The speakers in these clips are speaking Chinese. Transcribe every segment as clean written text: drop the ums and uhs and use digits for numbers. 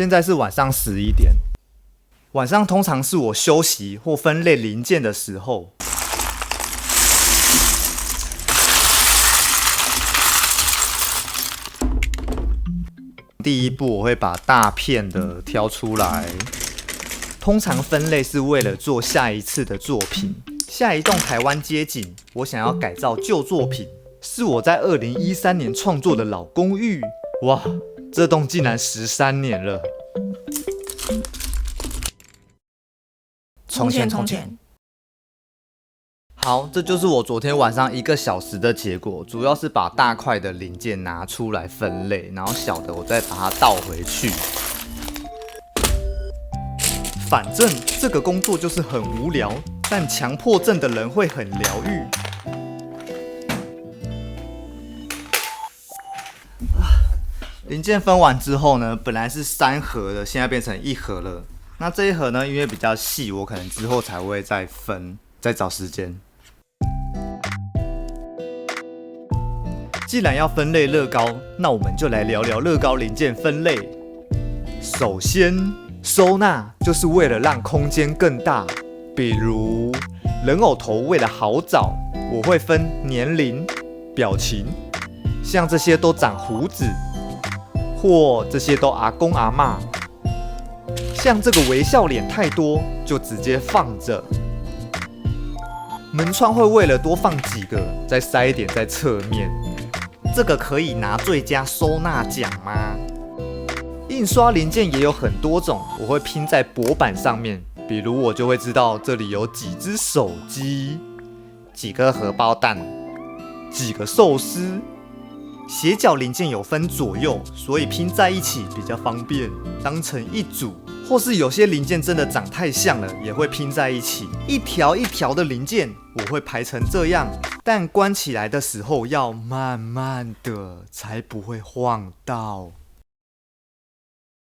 現在是晚上11點。晚上通常是我休息或分類零件的時候。第一步，我會把大片的挑出來。通常分類是為了做下一次的作品。下一棟台灣街景，我想要改造舊作品，是我在2013年創作的老公寓。哇，這棟竟然13年了。重前。好，這就是我昨天晚上1個小時的結果，主要是把大塊的零件拿出來分類，然後小的我再把它倒回去。反正這個工作就是很無聊，但強迫症的人會很療癒。零件分完之後呢，本來是3盒的，現在變成1盒了。那這一盒呢，因為比較細，我可能之後才會再分，再找時間。既然要分類樂高，那我們就來聊聊樂高零件分類。首先，收納就是為了讓空間更大，比如人偶頭為了好找，我會分年齡、表情，像這些都長鬍子，或這些都阿公阿嬤，像這個微笑臉太多，就直接放着。門窗會為了多放幾個，再塞一點在側面。這個可以拿最佳收納獎嗎？印刷零件也有很多種，我會拼在薄板上面。比如我就會知道這裡有幾隻手機、幾個荷包蛋、幾個壽司。斜角零件有分左右，所以拼在一起比較方便，當成一組。或是有些零件真的長太像了，也會拼在一起，一條一條的零件我會排成這樣，但關起來的時候要慢慢的，才不會晃到。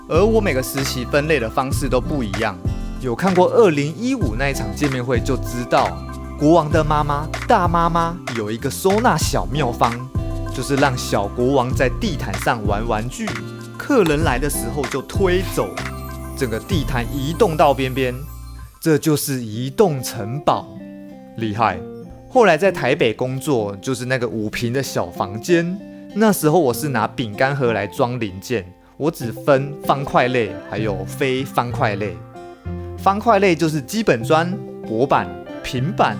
而我每個時期分類的方式都不一樣，有看過2015那一場見面會就知道，國王的媽媽大媽媽有一個收納小妙方，就是讓小國王在地毯上玩玩具，客人來的時候就推走，整個地毯移動到邊邊，這就是移動城堡，厲害。後來在台北工作，就是那個5坪的小房間，那時候我是拿餅乾盒來裝零件，我只分方塊類還有非方塊類。方塊類就是基本磚、薄板、平板。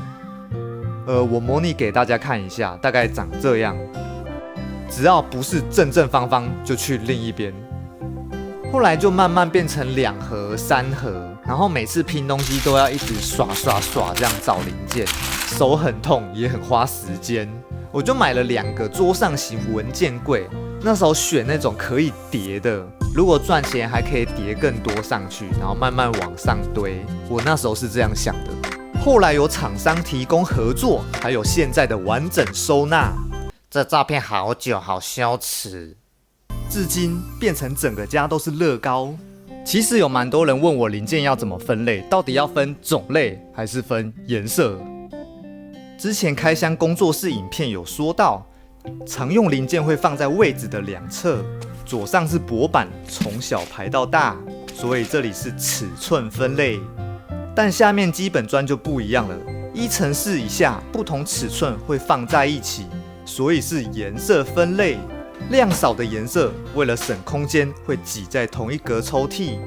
我模擬給大家看一下，大概長這樣。只要不是正正方方，就去另一邊。後來就慢慢變成2盒、3盒，然後每次拼東西都要一直刷這樣找零件，手很痛也很花時間。我就買了2個桌上型文件櫃，那時候選那種可以疊的，如果賺錢還可以疊更多上去，然後慢慢往上堆。我那時候是這樣想的。後來有廠商提供合作，還有現在的完整收納。這照片好久，好羞恥。至今變成整個家都是樂高。其實有蠻多人問我零件要怎麼分類，到底要分種類還是分顏色？之前開箱工作室影片有說到，常用零件會放在位置的兩側，左上是薄板，從小排到大，所以這裡是尺寸分類。但下面基本磚就不一樣了，1乘4以下不同尺寸會放在一起，所以是顏色分類。量少的顏色為了省空間會擠在同一格抽屜。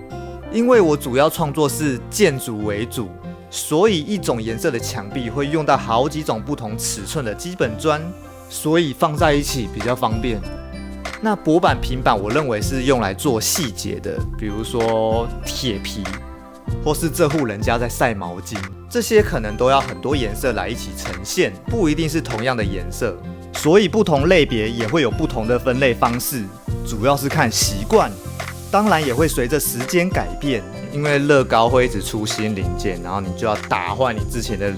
因為我主要創作是建築為主，所以一種顏色的牆壁會用到好幾種不同尺寸的基本磚，所以放在一起比較方便。那薄板、平板我認為是用來做細節的，比如說鐵皮，或是這戶人家在曬毛巾，這些可能都要很多顏色來一起呈現，不一定是同樣的顏色。所以不同類別也會有不同的分類方式，主要是看習慣，當然也會隨着時間改變，因為樂高會一直出新零件，然後你就要打壞你之前的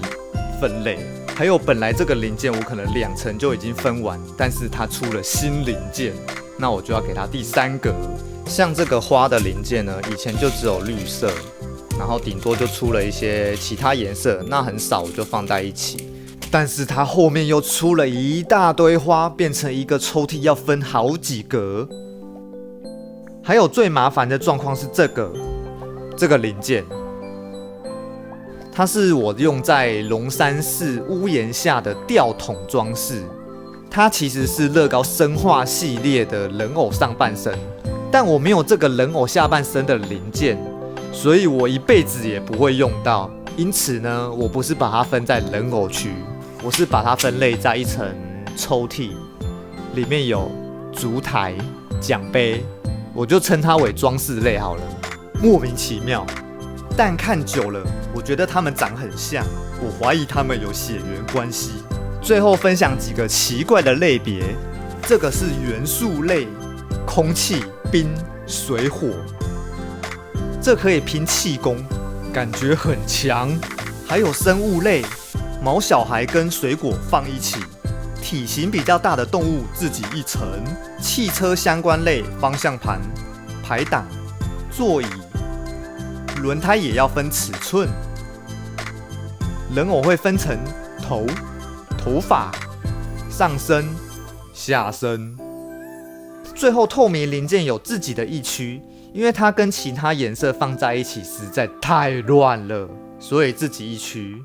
分類。還有本來這個零件我可能2層就已經分完，但是它出了新零件，那我就要給它第3格。像這個花的零件呢，以前就只有綠色，然後頂多就出了一些其他顏色，那很少我就放在一起。但是它後面又出了一大堆花，變成一個抽屜要分好幾格。還有最麻煩的狀況是這個零件，它是我用在龍山寺屋檐下的吊桶裝飾。它其實是樂高生化系列的人偶上半身，但我沒有這個人偶下半身的零件，所以我一輩子也不會用到。因此呢，我不是把它分在人偶區，我是把它分類在一層抽屜，裡面有燭台、獎盃，我就稱它為裝飾類好了。莫名其妙，但看久了，我覺得它們長很像，我懷疑它們有血緣關係。最後分享幾個奇怪的類別，這個是元素類，空氣、冰、水、火，這可以拼氣功，感覺很強。還有生物類，毛小孩跟水果放一起，體型比較大的動物自己一層。汽車相關類，方向盤、排檔、座椅、輪胎也要分尺寸。人偶會分成頭髮、上身、下身，最後透明零件有自己的一區，因為它跟其他顏色放在一起實在太亂了，所以自己一區。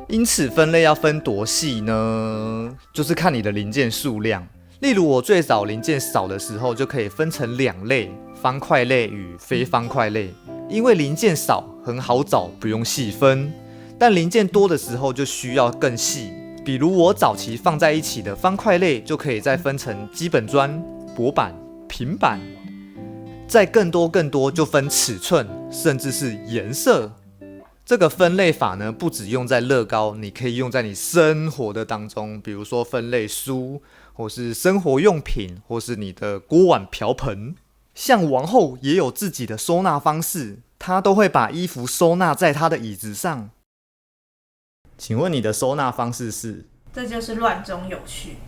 因此分類要分多細呢？就是看你的零件數量。例如我最早零件少的時候，就可以分成2類：方塊類與非方塊類。因為零件少，很好找，不用細分；但零件多的時候，就需要更細。比如我早期放在一起的方塊類，就可以再分成基本磚、薄板、平板，再更多就分尺寸，甚至是顏色。這個分類法呢，不只用在樂高，你可以用在你生活的當中，比如說分類書，或是生活用品，或是你的鍋碗瓢盆。像王後也有自己的收納方式，她都會把衣服收納在她的椅子上。請問你的收納方式是？這就是亂中有序。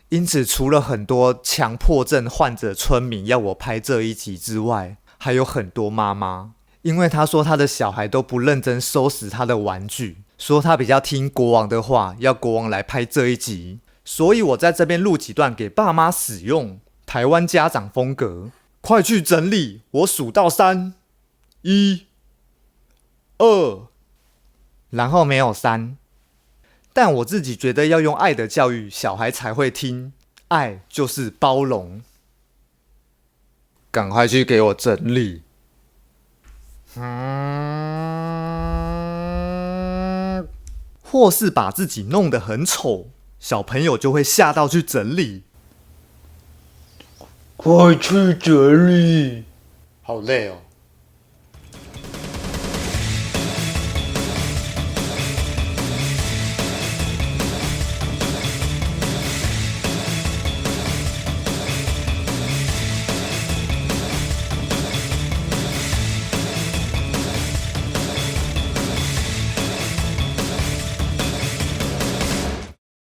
因此，除了很多強迫症患者村民要我拍這一集之外，還有很多媽媽，因為她說她的小孩都不認真收拾她的玩具，說她比較聽國王的話，要國王來拍這一集。所以我在這邊錄幾段給爸媽使用，台灣家長風格。快去整理，我數到3，1、2。然後沒有3，但我自己覺得要用愛的教育，小孩才會聽。愛就是包容。趕快去給我整理。或是把自己弄得很醜，小朋友就會嚇到去整理。快去整理。好累哦。